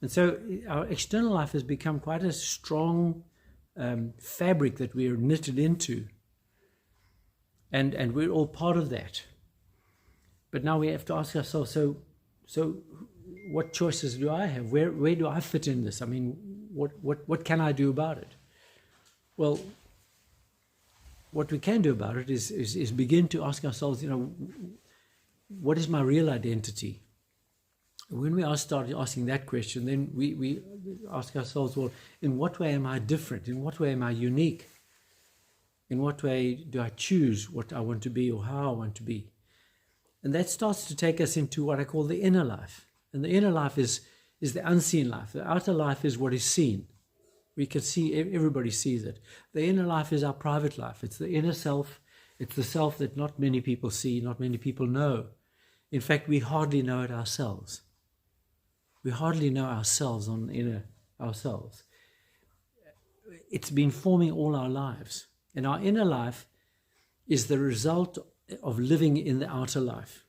And so our external life has become quite a strong fabric that we are knitted into. And we're all part of that. But now we have to ask ourselves, so what choices do I have? Where do I fit in this? I mean, what can I do about it? Well, what we can do about it is begin to ask ourselves, what is my real identity? When we start asking that question, then we ask ourselves, well, in what way am I different? In what way am I unique? In what way do I choose what I want to be or how I want to be? And that starts to take us into what I call the inner life. And the inner life is the unseen life. The outer life is what is seen. We can see, everybody sees it. The inner life is our private life. It's the inner self. It's the self that not many people see, not many people know. In fact, we hardly know it ourselves. We hardly know ourselves on the inner ourselves. It's been forming all our lives. And our inner life is the result of living in the outer life.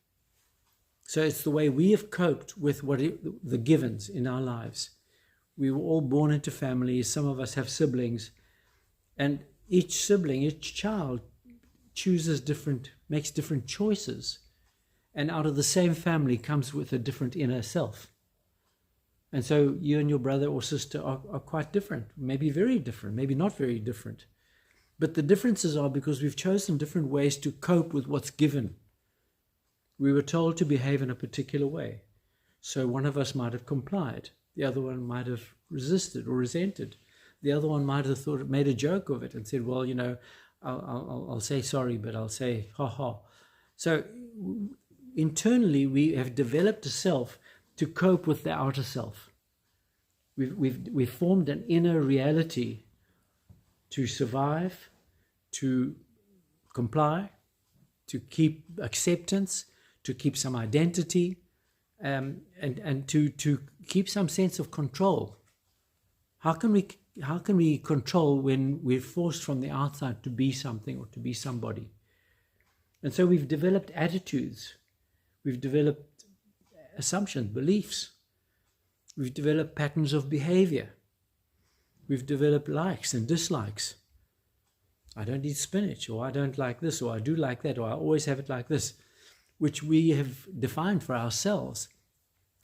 So it's the way we have coped with the givens in our lives. We were all born into families. Some of us have siblings. And each sibling, each child makes different choices. And out of the same family comes with a different inner self. And so you and your brother or sister are quite different, maybe very different, maybe not very different. But the differences are because we've chosen different ways to cope with what's given. We were told to behave in a particular way. So one of us might have complied. The other one might have resisted or resented. The other one might have made a joke of it and said, well, I'll say sorry, but I'll say ha ha. So internally, we have developed a self to cope with the outer self. We've formed an inner reality to survive, to comply, to keep acceptance, to keep some identity, and to keep some sense of control. How can we control when we're forced from the outside to be something or to be somebody? And so we've developed attitudes, we've developed assumptions, beliefs, we've developed patterns of behavior, we've developed likes and dislikes. I don't eat spinach, or I don't like this, or I do like that, or I always have it like this, which we have defined for ourselves.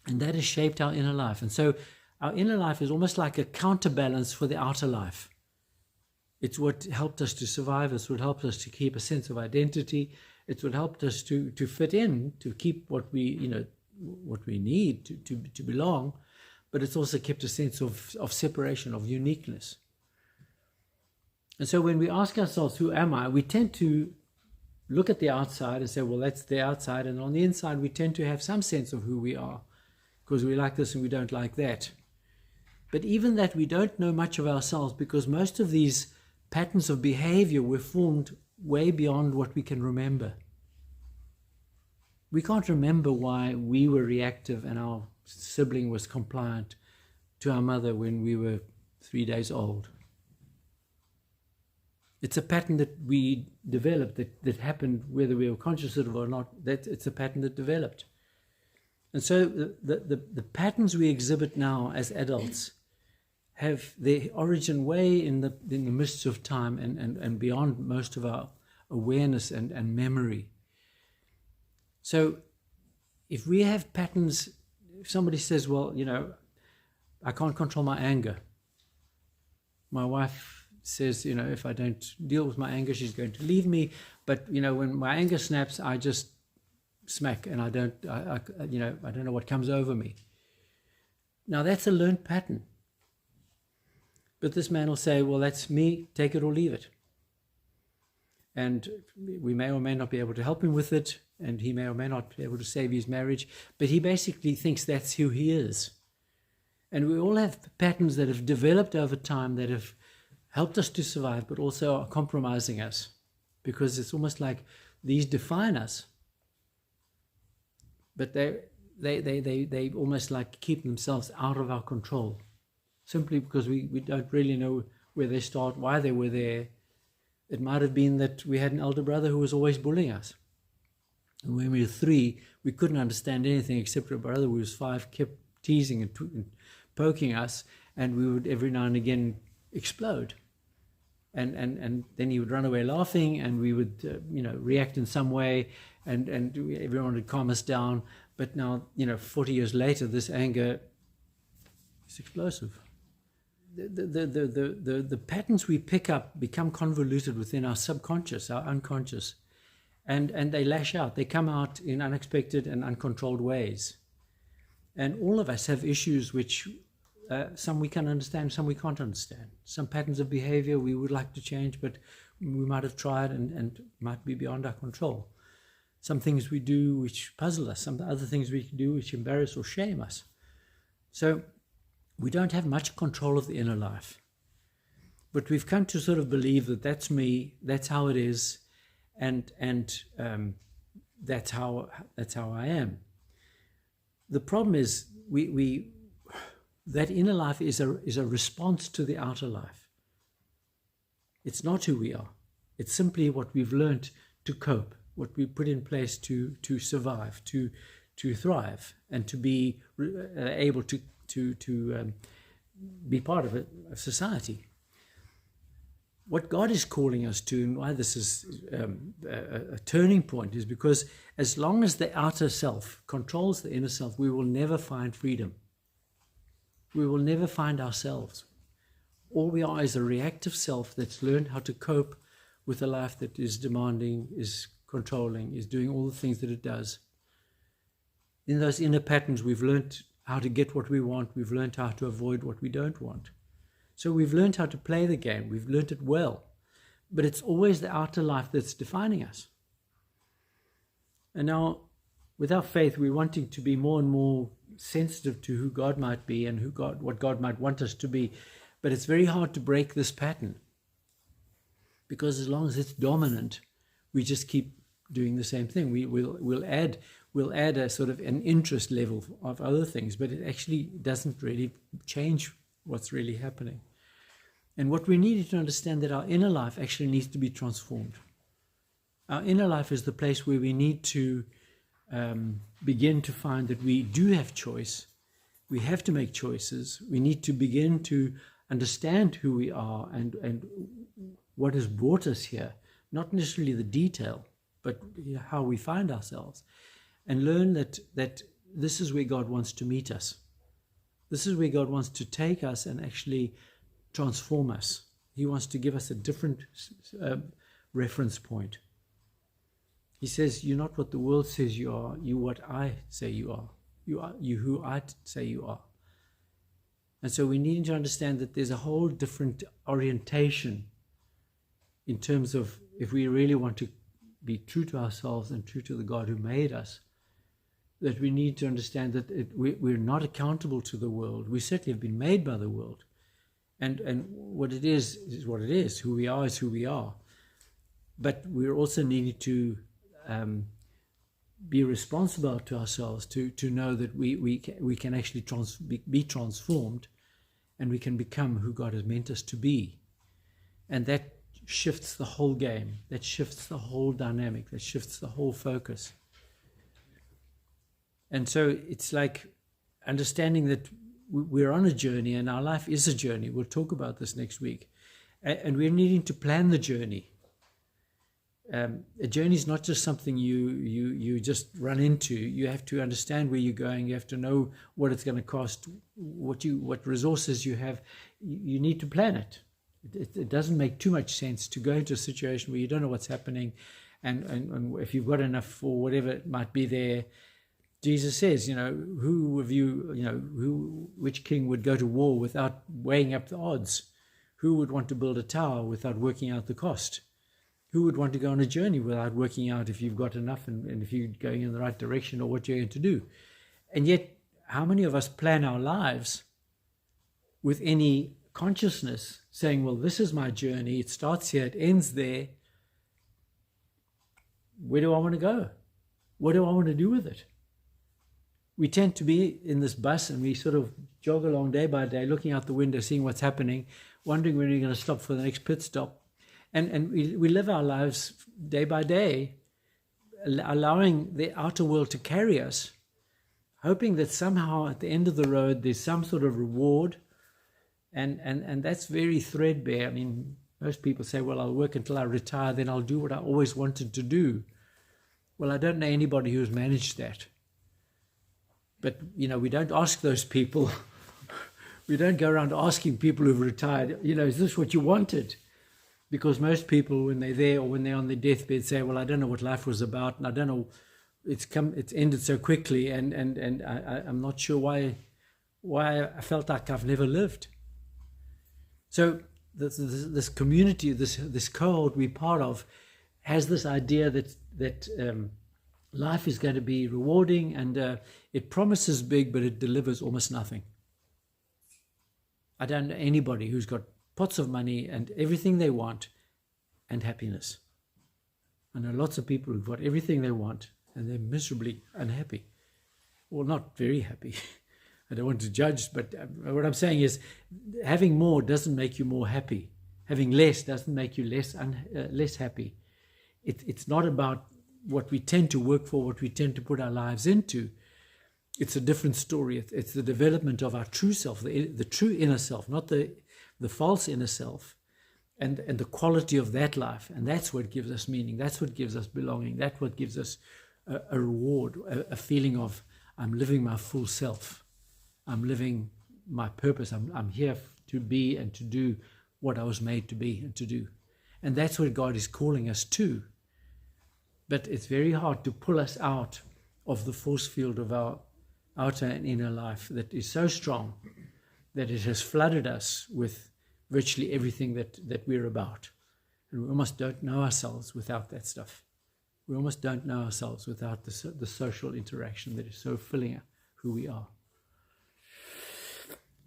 And that has shaped our inner life. And so our inner life is almost like a counterbalance for the outer life. It's what helped us to survive. It's what helped us to keep a sense of identity. It's what helped us to fit in, to keep what we need to belong. But it's also kept a sense of separation, of uniqueness. And so when we ask ourselves, who am I? We tend to look at the outside and say, well, that's the outside. And on the inside, we tend to have some sense of who we are, because we like this and we don't like that. But even that, we don't know much of ourselves, because most of these patterns of behavior were formed way beyond what we can remember. We can't remember why we were reactive and our sibling was compliant to our mother when we were 3 days old. It's a pattern that we developed, that happened whether we were conscious of it or not. That it's a pattern that developed. And so the patterns we exhibit now as adults have their origin way in the midst of time and beyond most of our awareness and memory. So if we have patterns, if somebody says, well, I can't control my anger. My wife says, if I don't deal with my anger, she's going to leave me. But, when my anger snaps, I just smack, and I don't know what comes over me. Now that's a learned pattern. But this man will say, well, that's me, take it or leave it. And we may or may not be able to help him with it, and he may or may not be able to save his marriage, but he basically thinks that's who he is. And we all have patterns that have developed over time that have helped us to survive, but also are compromising us, because it's almost like these define us. But they almost like keep themselves out of our control, simply because we don't really know where they start, why they were there. It might have been that we had an elder brother who was always bullying us. And when we were 3, we couldn't understand anything except our brother who was 5 kept teasing and poking us, and we would every now and again explode. And then he would run away laughing, and we would, react in some way, and everyone would calm us down. But now, 40 years later, this anger is explosive. The patterns we pick up become convoluted within our subconscious, our unconscious, and they lash out. They come out in unexpected and uncontrolled ways. And all of us have issues which some we can understand, some we can't understand. Some patterns of behavior we would like to change, but we might have tried and might be beyond our control. Some things we do which puzzle us, some other things we do which embarrass or shame us. So we don't have much control of the inner life. But we've come to sort of believe that that's me, that's how it is, and that's how I am. The problem is that inner life is a response to the outer life. It's not who we are. It's simply what we've learned to cope, what we put in place to survive, to thrive, and to be able to be part of a society. What God is calling us to, and why this is a turning point, is because as long as the outer self controls the inner self, we will never find freedom. We will never find ourselves. All we are is a reactive self that's learned how to cope with a life that is demanding, is controlling, is doing all the things that it does. In those inner patterns, we've learned how to get what we want. We've learned how to avoid what we don't want. So we've learned how to play the game. We've learned it well. But it's always the outer life that's defining us. And now, with our faith, we're wanting to be more and more sensitive to who God might be and what God might want us to be. But it's very hard to break this pattern, because as long as it's dominant, we just keep doing the same thing. We'll add a sort of an interest level of other things, but it actually doesn't really change what's really happening. And what we need to understand, that our inner life actually needs to be transformed. Our inner life is the place where we need to begin to find that we do have choice. We have to make choices. We need to begin to understand who we are and what has brought us here, not necessarily the detail, but how we find ourselves, and learn that this is where God wants to meet us. This is where God wants to take us and actually transform us. He wants to give us a different reference point. He says, you're not what the world says you are, you're what I say you are. You who I say you are. And so we need to understand that there's a whole different orientation in terms of, if we really want to be true to ourselves and true to the God who made us, that we need to understand that we're not accountable to the world. We certainly have been made by the world. And what it is what it is. Who we are is who we are. But we're also needing to be responsible to ourselves, to know that we can actually be transformed, and we can become who God has meant us to be. And that shifts the whole game. That shifts the whole dynamic. That shifts the whole focus. And so it's like understanding that we're on a journey, and our life is a journey. We'll talk about this next week. And we're needing to plan the journey. A journey is not just something you just run into. You have to understand where you're going. You have to know what it's going to cost, what resources you have. You need to plan it. It doesn't make too much sense to go into a situation where you don't know what's happening, and if you've got enough for whatever it might be there. Jesus says, who of you, which king would go to war without weighing up the odds? Who would want to build a tower without working out the cost? Who would want to go on a journey without working out if you've got enough and if you're going in the right direction or what you're going to do? And yet, how many of us plan our lives with any consciousness, saying, well, this is my journey. It starts here, it ends there. Where do I want to go? What do I want to do with it? We tend to be in this bus and we sort of jog along day by day, looking out the window, seeing what's happening, wondering when we're going to stop for the next pit stop. And we live our lives day by day, allowing the outer world to carry us, hoping that somehow at the end of the road there's some sort of reward, and that's very threadbare. I mean, most people say, well, I'll work until I retire, then I'll do what I always wanted to do. Well, I don't know anybody who's managed that. But, we don't ask those people. We don't go around asking people who've retired, is this what you wanted? Because most people, when they're there or when they're on their deathbed, say, well, I don't know what life was about, and I don't know, it's ended so quickly, and I'm not sure why I felt like I've never lived. So this community, this cohort we're part of, has this idea that life is going to be rewarding, and it promises big, but it delivers almost nothing. I don't know anybody who's got pots of money and everything they want and happiness. I know lots of people who've got everything they want and they're miserably unhappy. Well, not very happy. I don't want to judge, but what I'm saying is having more doesn't make you more happy. Having less doesn't make you less happy. It's not about what we tend to work for, what we tend to put our lives into. It's a different story. It's the development of our true self, the true inner self, not the false inner self, and the quality of that life. And that's what gives us meaning. That's what gives us belonging. That's what gives us a reward, a feeling of I'm living my full self. I'm living my purpose. I'm here to be and to do what I was made to be and to do. And that's what God is calling us to. But it's very hard to pull us out of the force field of our outer and inner life that is so strong that it has flooded us with virtually everything that we're about. And we almost don't know ourselves without that stuff. We almost don't know ourselves without the social interaction that is so filling who we are.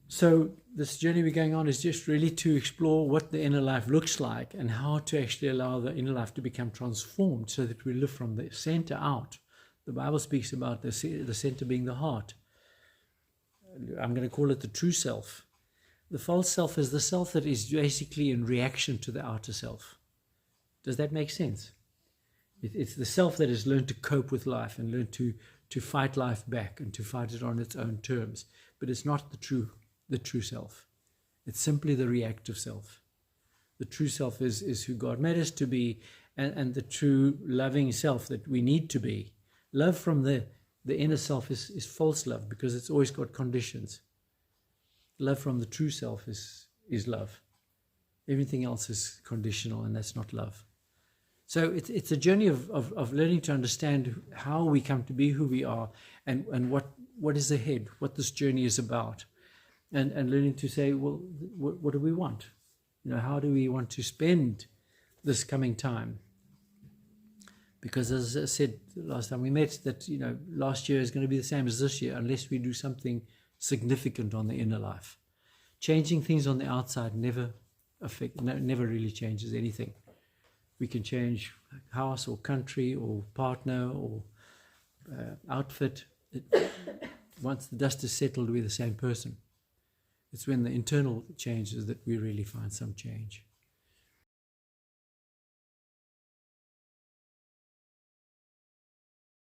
So this journey we're going on is just really to explore what the inner life looks like and how to actually allow the inner life to become transformed so that we live from the center out. The Bible speaks about the center being the heart. I'm going to call it the true self. The false self is the self that is basically in reaction to the outer self. Does that make sense? It's the self that has learned to cope with life and learned to fight life back and to fight it on its own terms. But it's not the true self. It's simply the reactive self. The true self is who God made us to be, and the true loving self that we need to be. Love from the inner self is false love because it's always got conditions. Love from the true self is love. Everything else is conditional, and that's not love. So it's a journey of learning to understand how we come to be who we are and what is ahead, what this journey is about. And learning to say, well, what do we want? How do we want to spend this coming time? Because as I said last time we met, that last year is going to be the same as this year unless we do something significant on the inner life. Changing things on the outside never really changes anything. We can change house or country or partner or outfit. Once the dust is settled, we're the same person. It's when the internal changes that we really find some change.